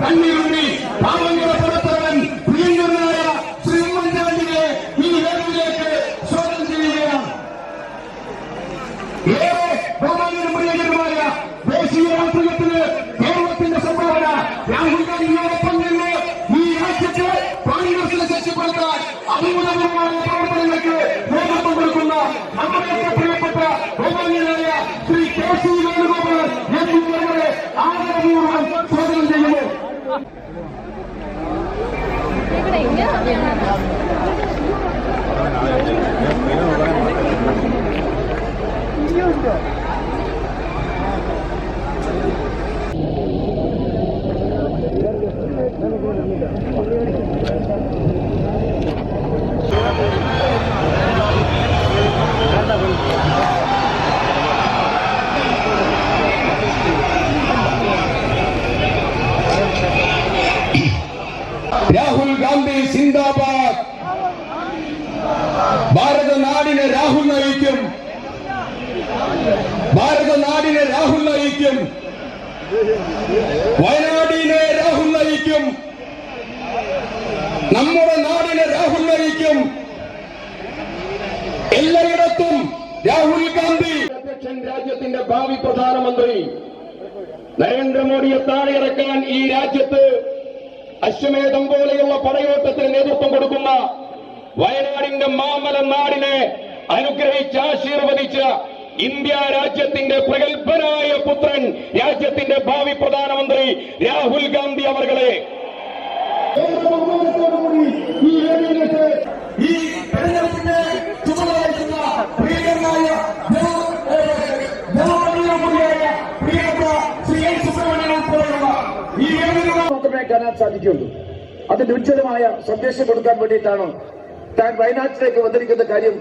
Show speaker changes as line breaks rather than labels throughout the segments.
കണ്ണീരുണ്ടി പാവങ്ങളെ പുറത്തവൻ പ്രിയങ്കരനായ ശ്രീ ഉമ്മൻചാണ്ടിയെ ഈ വേദിയിലേക്ക് സ്വാഗതം ചെയ്യുകയാണ്. ഏറെ ബഹുമാന്യനും പ്രിയങ്കരമായ ദേശീയ രാഷ്ട്രീയത്തിന് കേരളത്തിന്റെ സംഭാവന രാഹുൽ ഗാന്ധിയോടൊപ്പം നിന്ന് ഈ രാജ്യത്തെ കോൺഗ്രസിനെ ശക്തിപ്പെടുത്താൻ അഭിമുഖമായ പ്രവർത്തനങ്ങൾക്ക് നേതൃത്വം കൊടുക്കുന്ന നമ്മുടെ പ്രിയപ്പെട്ട ബഹുമാന്യനായ ശ്രീ KC വേണുഗോപാൽ എന്നിവരെ ആദരപൂർവ്വം സ്വാഗതം ചെയ്യുന്നു. രാഹുൽ ഗാന്ധി സിന്ദാബാദ്. ഭാരത നാടിനെ രാഹുൽ നയിക്കും. ഭാരത നാടിനെ രാഹുൽ നയിക്കും. വയനാടിനെ രാഹുൽ നയിക്കും. നമ്മുടെ നാടിനെ രാഹുൽ നയിക്കും. എല്ലായിടത്തും രാഹുൽ ഗാന്ധി അധ്യക്ഷൻ, രാജ്യത്തിന്റെ ഭാവി പ്രധാനമന്ത്രി നരേന്ദ്രമോദിയെ താഴെയിറക്കാൻ ഈ രാജ്യത്ത് അശ്വമേധം പോലെയുള്ള പടയോട്ടത്തിന് നേതൃത്വം കൊടുക്കുന്ന വയനാടിന്റെ മാമല നാടിനെ അനുഗ്രഹിച്ച് ആശീർവദിച്ച ഇന്ത്യ രാജ്യത്തിന്റെ പ്രഗത്ഭനായ പുത്രൻ, രാജ്യത്തിന്റെ ഭാവി പ്രധാനമന്ത്രി രാഹുൽ ഗാന്ധി അവർകളെ ഈ വേദിയിലേക്ക് ഈ തെരഞ്ഞെടുപ്പിന്റെ ചുമതലവഹിക്കുന്ന പ്രിയങ്കരനായ പ്രിയപ്പെട്ട ശ്രീ എൻ സുബ്രഹ്മണ്യൻ ഉൾപ്പെടെയുള്ള ഈ വേദിയിൽ
മാത്രമേ കാണാൻ സാധിക്കുള്ളൂ. അതിന്റെ ഉജ്ജ്വലമായ സന്ദേശം കൊടുക്കാൻ വേണ്ടിയിട്ടാണ് താൻ വയനാട്ടിലേക്ക് വന്നിരിക്കുന്ന കാര്യം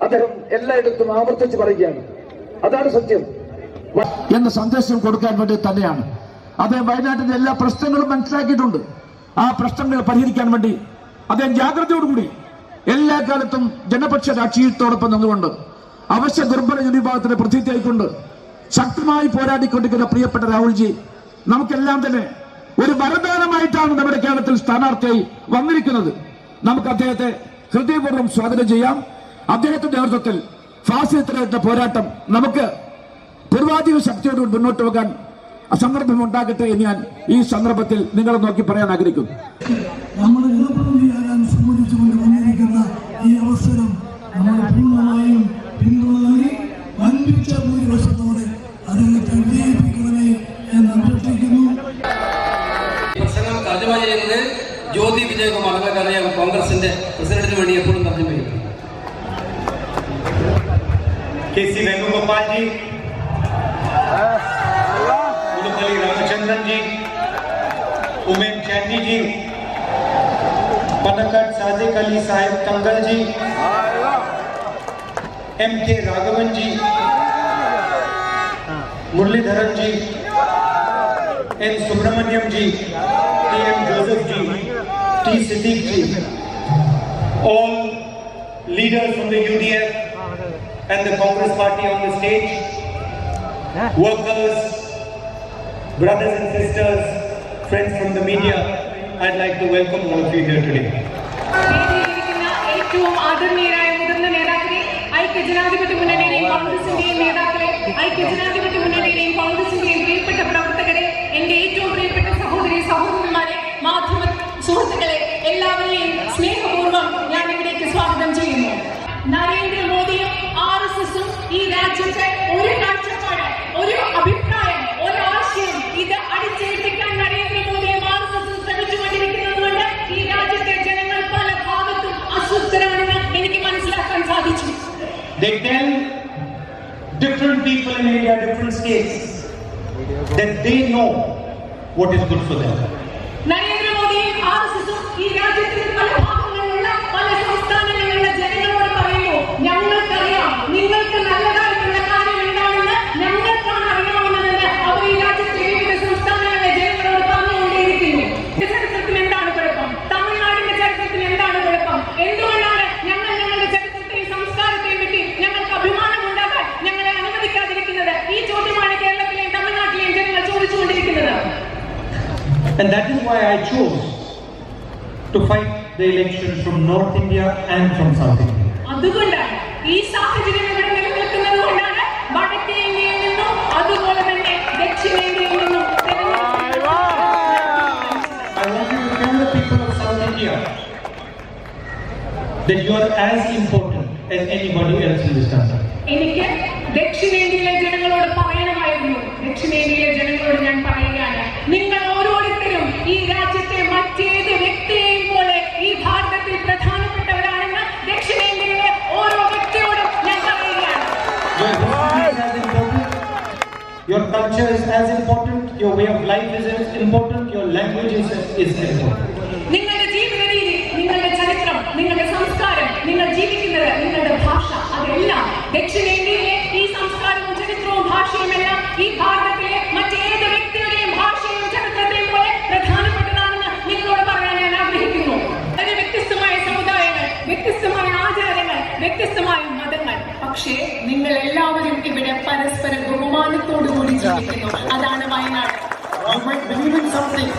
അദ്ദേഹം എല്ലായിടത്തും ആവർത്തിച്ച് പറയുകയാണ്. അതാണ് സത്യം എന്ന സന്ദേശം കൊടുക്കാൻ വേണ്ടി തന്നെയാണ് അദ്ദേഹം വയനാട്ടിലെ എല്ലാ പ്രശ്നങ്ങളും മനസ്സിലാക്കിയിട്ടുണ്ട്. ആ പ്രശ്നങ്ങൾ പരിഹരിക്കാൻ വേണ്ടി അദ്ദേഹം ജാഗ്രതയോടുകൂടി എല്ലാ കാലത്തും ജനപക്ഷ രാഷ്ട്രീയത്തോടൊപ്പം നിന്നുകൊണ്ട് അവശ്യ ദുർബല ജനവിഭാഗത്തിന്റെ പ്രതിനിധിയായിക്കൊണ്ട് ശക്തമായി പോരാടിക്കൊണ്ടിരിക്കുന്ന പ്രിയപ്പെട്ട രാഹുൽജി നമുക്കെല്ലാം തന്നെ ഒരു വരദാനമായിട്ടാണ് നമ്മുടെ കേരളത്തിൽ സ്ഥാനാർത്ഥിയായി വന്നിരിക്കുന്നത്. നമുക്ക് അദ്ദേഹത്തെ ഹൃദയപൂർവ്വം സ്വാഗതം ചെയ്യാം. അദ്ദേഹത്തിന്റെ നേതൃത്വത്തിൽ ഫാസിസത്തിനായിട്ടുള്ള പോരാട്ടം നമുക്ക് പൂർവാധിക ശക്തിയോടുകൂടി മുന്നോട്ട് പോകാൻ സന്ദർഭം ഉണ്ടാകട്ടെ എന്ന് ഞാൻ ഈ സന്ദർഭത്തിൽ നിങ്ങളെ നോക്കി പറയാൻ ആഗ്രഹിക്കുന്നു.
നമ്മുടെ ജനപ്രതിനിധിയാകാൻ സംബന്ധിച്ചുകൊണ്ട് വന്നിരിക്കുന്ന ഈ അവസരം നമ്മൾ പൂർണ്ണമായും പിന്തുണ നൽകി വൻപിച്ച ഭൂരിപക്ഷത്തോടെ അദ്ദേഹത്തെ വിജയിപ്പിക്കണമേ എന്ന് അഭ്യർത്ഥിക്കുന്നു.
പ്രസംഗം തർജ്ജമ ചെയ്യുന്നത് ജ്യോതി വിജയകുമാർ. നിങ്ങൾക്കറിയാം, കോൺഗ്രസിന്റെ പ്രസിഡന്റിന് വേണ്ടി എപ്പോഴും തർജ്ജമ ചെയ്യും.
KC Venugopal ji, उदुपल्ली Ramachandran ji, Umesh Chenny ji, Panakkad Sadiq Ali Sahib Thangal ji, MK Raghavan ji, Muraleedharan ji, N Subramaniam ji, TM Joseph ji, T Siddique ji, all leaders from the UDF and the Congress party on the stage, workers, brothers and sisters, friends from the media, I'd like to welcome all of you here today.
ഏറ്റവും ആദരണീയരായ മുതിർന്ന നേതാക്കളെ, ഐക്യജനാധിപത്യ മുന്നണിയുടെയും കോൺഗ്രസിന്റെയും നേതാക്കളെ, ഐക്യജനാധിപത്യ മുന്നണിയുടെയും കോൺഗ്രസിന്റെയും പ്രിയപ്പെട്ട പ്രവർത്തകരെ, എന്റെ ഏറ്റവും പ്രിയപ്പെട്ട സഹോദരി സഹോദരന്മാരെ, മാധ്യമ സുഹൃത്തുക്കളെ, എല്ലാവരെയും സ്നേഹപൂർവ്വം ഞാൻ ഇവിടേക്ക് സ്വാഗതം ചെയ്യുന്നു. നരേന്ദ്രമോദിയും RSSും ഈ രാജ്യത്തെ ഒരു കാഴ്ചപ്പാട്, ഒരു അഭിപ്രായം, ഒരു ആശയം ഇത് അടിച്ചേൽപ്പിക്കാൻ നരേന്ദ്രമോദിയും RSSും ശ്രമിച്ചുകൊണ്ടിരിക്കുന്നതുകൊണ്ട് ഈ രാജ്യത്തെ ജനങ്ങൾ പല ഭാഗത്തും അസ്വസ്ഥരാണെന്ന് എനിക്ക് മനസ്സിലാക്കാൻ സാധിച്ചു.
They tell different people in India, different states, that they know what is good for them.
നരേന്ദ്രമോദിയും RSSും ഈ രാജ്യത്തിന്റെ പല ഭാഗങ്ങളിലുള്ള പല സംസ്ഥാനങ്ങളിലുള്ള ജനങ്ങളോട് പറയുന്നു, ഞങ്ങൾക്കറിയാം നിങ്ങൾക്ക് നല്ലതായിട്ടുള്ള കാര്യം എന്താണെന്ന് ഞങ്ങൾക്കാണ് അറിയാവുന്നതെന്ന് അവർ ഈ രാജ്യത്തെ വിവിധ സംസ്ഥാനങ്ങളിലെ ജനങ്ങളോട് പറഞ്ഞുകൊണ്ടേയിരിക്കുന്നു. ചരിത്രത്തിന് എന്താണ് കുഴപ്പം? തമിഴ്നാടിന്റെ ചരിത്രത്തിന് എന്താണ് കുഴപ്പം? എന്തുകൊണ്ടാണ് ഞങ്ങൾ ഞങ്ങളുടെ ചരിത്രത്തെയും സംസ്കാരത്തെയും പറ്റി ഞങ്ങൾക്ക് അഭിമാനം ഉണ്ടാകാൻ ഞങ്ങളെ അനുവദിക്കാതിരിക്കുന്നത്? ഈ ചോദ്യമാണ് കേരളത്തിലെയും തമിഴ്നാട്ടിലെയും ജനങ്ങൾ ചോദിച്ചുകൊണ്ടിരിക്കുന്നത്.
And that is why I chose to fight the election from North India and from South India.
അതുകൊണ്ടാണ് ഈ സാഹചര്യം ഇവിടെ നിലനിൽക്കുന്നത് കൊണ്ടാണ് വടക്കേ ഇന്ത്യയിൽ നിന്നും അതുപോലെ തന്നെ ദക്ഷിണേന്ത്യയിൽ നിന്നും
I want you to tell the people of South India that you are as important as anybody else in this country.
എനിക്ക് ദക്ഷിണേന്ത്യയിലെ ജനങ്ങളോട് പറയണമായിരുന്നു. ദക്ഷിണേന്ത്യയിലെ ജനങ്ങളോട് ഞാൻ പറയുകയാണ്, നിങ്ങൾ ഓരോരുത്തരും ഈ രാജ്യത്തെ മറ്റേത് വ്യക്തിയെയും പോലെ ഈ ഭാരതത്തിൽ പ്രധാനപ്പെട്ടവരാണെന്ന് ദക്ഷിണേന്ത്യയിലെ ഓരോ വ്യക്തിയോടും ഞാൻ പറയുകയാണ്.
Your culture is as important, your way of life is as important, your language is important.
നിങ്ങളുടെ ജീവിത രീതി, നിങ്ങളുടെ ചരിത്രം, നിങ്ങളുടെ സംസ്കാരം, നിങ്ങൾ ജീവിക്കുന്നത്, നിങ്ങളുടെ ഭാഷ, അതെല്ലാം ദക്ഷിണേന്ത്യയിലെ ഈ സംസ്കാരവും ചരിത്രവും ഭാഷയുമെല്ലാം ഈ ഭാരതത്തിലെ മറ്റേത് വ്യക്തിയുടെയും ഭാഷയും ചരിത്രത്തെയും പോലെ പ്രധാനപ്പെട്ടതാണെന്ന് നിങ്ങളോട് പറയാൻ ഞാൻ ആഗ്രഹിക്കുന്നു. വളരെ വ്യത്യസ്തമായ സമുദായങ്ങൾ, വ്യത്യസ്തമായ ആചാരങ്ങൾ, വ്യത്യസ്തമായ മതങ്ങൾ, പക്ഷേ നിങ്ങൾ എല്ലാവരും ഇവിടെ പരസ്പര ബഹുമാനത്തോടു കൂടി ജീവിക്കുന്നു. അതാണ് Wayanad.
You might believe in something,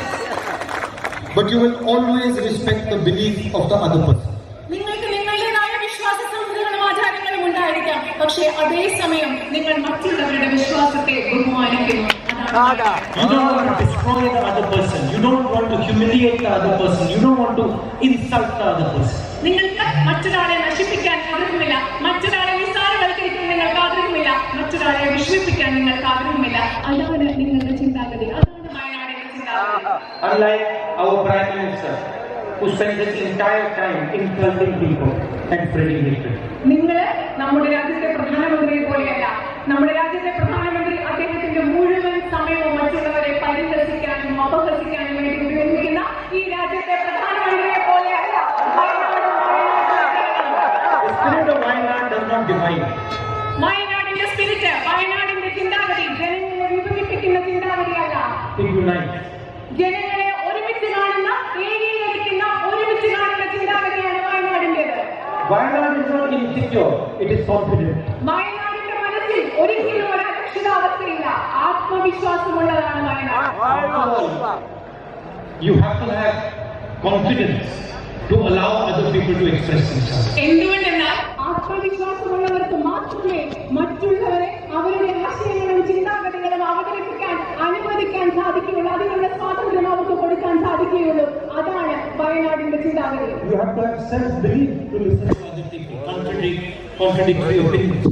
but you will always respect the belief of the other person.
നിങ്ങൾക്ക് നിങ്ങളുടേതായ വിശ്വാസ സംഹിതകളും ആചാരങ്ങളും ഉണ്ടായിരിക്കാം, പക്ഷേ അതേസമയം നിങ്ങൾ മറ്റുള്ളവരുടെ വിശ്വാസത്തെ ബഹുമാനിക്കുന്നു.
You don't want to destroy the other person. You don't want to humiliate the other person. You don't want to insult the other person.
നിങ്ങൾക്ക് മറ്റൊരാളെ നശിപ്പിക്കാൻ ആഗ്രഹമില്ല, മറ്റൊരാളെ നിസ്സാരവൽക്കരിക്കാൻ നിങ്ങൾക്ക് ആഗ്രഹമില്ല, മറ്റൊരാളെ വിഷമിപ്പിക്കാൻ നിങ്ങൾക്ക് ആഗ്രഹമില്ല. അതാണ് നിങ്ങളുടെ ചിന്താഗതി, അതാണ് വയനാടിന്റെ ചിന്താഗതി.
Unlike our Prime Minister, who spends his entire time insulting people and spreading hatred.
നിങ്ങൾ നമ്മുടെ രാജ്യത്തെ പ്രധാനമന്ത്രിയെ പോലെയല്ല. നമ്മുടെ രാജ്യത്തെ പ്രധാനമന്ത്രി അദ്ദേഹത്തിന്റെ മുഴുവൻ സമയവും മറ്റുള്ളവരെ പരിഹസിക്കാനും അപഹസിക്കാനും വേണ്ടി ഉപയോഗിക്കുന്ന ഈ രാജ്യത്തെ പ്രധാനമന്ത്രിയെ പോലെയല്ല.
The spirit of Wayanad does not divide.
വയനാടിന്റെ സ്പിരിറ്റ്, വയനാടിന്റെ ചിന്താഗതി ജനങ്ങളെ വിഭജിപ്പിക്കുന്ന ചിന്താഗതിയല്ല.
It unites.
ജനങ്ങളെ ഒരുമിച്ച് കാണുന്ന, ഏകീകരിക്കുന്ന, ഒരുമിച്ച് കാണുന്ന ചിന്താഗതിയാണ് വയനാടിന്റേത്.
Wayanad is not insecure, it is confident.
വയനാടിന്റെ മനസ്സിൽ ഒരിക്കലും ഒരു അരക്ഷിതാവസ്ഥയില്ല, ആത്മവിശ്വാസമുള്ളതാണ് Wayanad.
You have to have confidence to allow other people to express themselves.
എന്തുകൊണ്ടെന്നാൽ ആത്മവിശ്വാസമുള്ളവർക്ക് മാത്രമേ മറ്റുള്ളവരെ അവരുടെ ആശയങ്ങളും ചിന്താഗതികളും അവതരിപ്പിക്കാൻ അനുവദിക്കാൻ സാധിക്കുകയുള്ളൂ, അതിനുള്ള സ്വാതന്ത്ര്യം അവർക്ക് കൊടുക്കാൻ സാധിക്കുകയുള്ളൂ. അതാണ് വയനാടിന്റെ ചിന്താഗതി.
You have to have self-belief to listen to other people, contradictory opinions.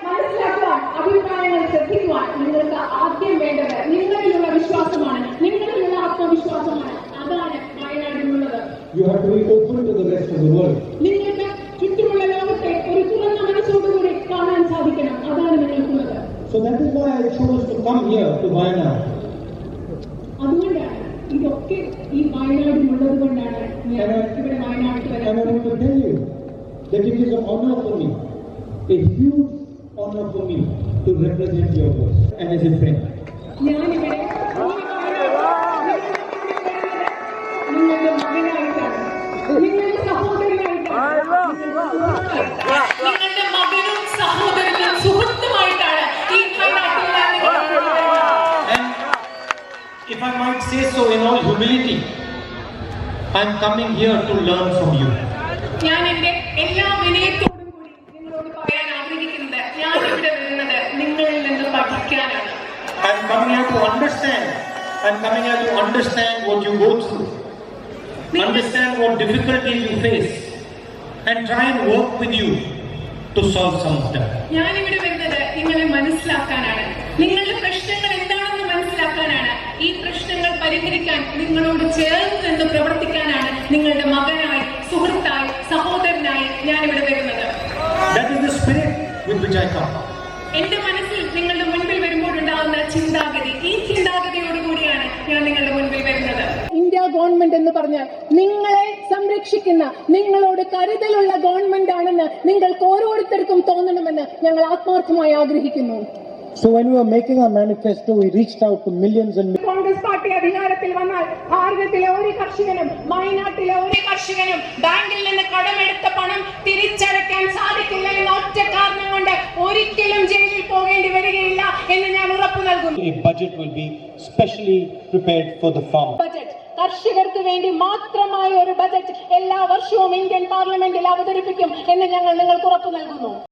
മനസ്സിലാക്കുവാൻ, അഭിപ്രായങ്ങൾ ശ്രദ്ധിക്കുവാൻ നിങ്ങൾക്ക് ആദ്യം വേണ്ടത് നിങ്ങളിലുള്ള വിശ്വാസമാണ്, നിങ്ങളിലുള്ള ആത്മവിശ്വാസമാണ്. അതാണ് വയനാടിനുള്ളത്.
You have to be open to the rest of the world.
നിങ്ങൾക്ക് ചുറ്റുമുള്ള ലോകത്തെ ഒരു തുറന്ന മനസ്സോടുകൂടി കാണാൻ സാധിക്കണം. അതാണ് നിങ്ങൾക്കുള്ളത്.
So that is why I chose to come here to Wayanad.
അതുകൊണ്ടാണ് ഇതൊക്കെ ഈ വയനാടിനുള്ളത് കൊണ്ടാണ് ഞാൻ ഇവിടെ വയനാട്ടിൽ
And I
വരാൻ.
want to tell you that it is an honor for me, a huge honor for me to represent your voice and as a friend.
ഞാനിവിടെ നിങ്ങളുടെ മകനായിട്ടാണ്, നിങ്ങളുടെ സഹോദരനായിട്ടാണ്, നിങ്ങളുടെ മകനും സഹോദരനും സുഹൃത്തുമായിട്ടാണ് ഈ വയനാട്ടിൽ ഞാൻ നിങ്ങളെ.
And if I might say so in all humility, I am coming here to learn from you.
ഞാൻ എന്റെ എല്ലാ വിനയത്തോടും കൂടി നിങ്ങളോട് പറയാൻ ആഗ്രഹിക്കുന്നത്, ഞാൻ ഇവിടെ വരുന്നത് നിങ്ങളിൽ നിന്ന് പഠിക്കാനാണ്.
I am coming here to understand. I am coming here to understand what you go through, understand what difficulties you face, and try and work with you to solve some of them.
ഞാൻ ഇവിടെ വരുന്നത് നിങ്ങളെ മനസ്സിലാക്കാനാണ്, നിങ്ങളുടെ പ്രശ്നങ്ങൾ എന്താണെന്ന് മനസ്സിലാക്കാനാണ്. ഈ പ്രശ്നങ്ങൾ പരിഹരിക്കാൻ നിങ്ങളോട് ചേർന്ന് നിന്ന് പ്രവർത്തിക്കാനാണ് നിങ്ങളുടെ മകനായി, സുഹൃത്തായി, സഹോദരനായി ഞാൻ ഇവിടെ വരുന്നത്.
That is the spirit with which I come.
എന്റെ മനസ്സിൽ നിങ്ങളുടെ മുൻപിൽ വരുമ്പോൾ ഉണ്ടാകുന്ന ചിന്താഗതി, ഈ ചിന്താഗതിയോടുകൂടിയാണ് ഞാൻ നിങ്ങളുടെ മുൻപിൽ വരുന്നത്. ഇന്ത്യ ഗവൺമെന്റ് എന്ന് പറഞ്ഞാൽ നിങ്ങളെ സംരക്ഷിക്കുന്ന, നിങ്ങളോട് കരുതലുള്ള ഗവൺമെന്റ് ആണെന്ന് നിങ്ങൾക്ക് ഓരോരുത്തർക്കും തോന്നണമെന്ന് ഞങ്ങൾ ആത്മാർത്ഥമായി ആഗ്രഹിക്കുന്നു.
So when we were making our manifesto, we reached out to millions and millions.
Congress party അധികാരത്തിൽ വന്നാൽ ഭാരതത്തിലെ ഒരു കർഷകനും വയനാട്ടിലെ ഒരു കർഷകനും ബാങ്കിൽ നിന്ന് കടമെടുത്ത പണം തിരിച്ചടയ്ക്കാൻ സാധിക്കില്ല എന്ന ഒറ്റ കാരണം കൊണ്ട് ഒരിക്കലും ജയിലിൽ പോകേണ്ടി വരികയില്ല എന്ന് ഞാൻ ഉറപ്പു നൽകുന്നു.
A budget will be specially prepared for the farmer.
Budget കർഷകർക്ക് വേണ്ടി മാത്രമായ ഒരു ബജറ്റ് എല്ലാ വർഷവും ഇന്ത്യൻ പാർലമെന്റിൽ അവതരിപ്പിക്കും എന്ന് ഞങ്ങൾ നിങ്ങൾക്ക് ഉറപ്പു നൽകുന്നു.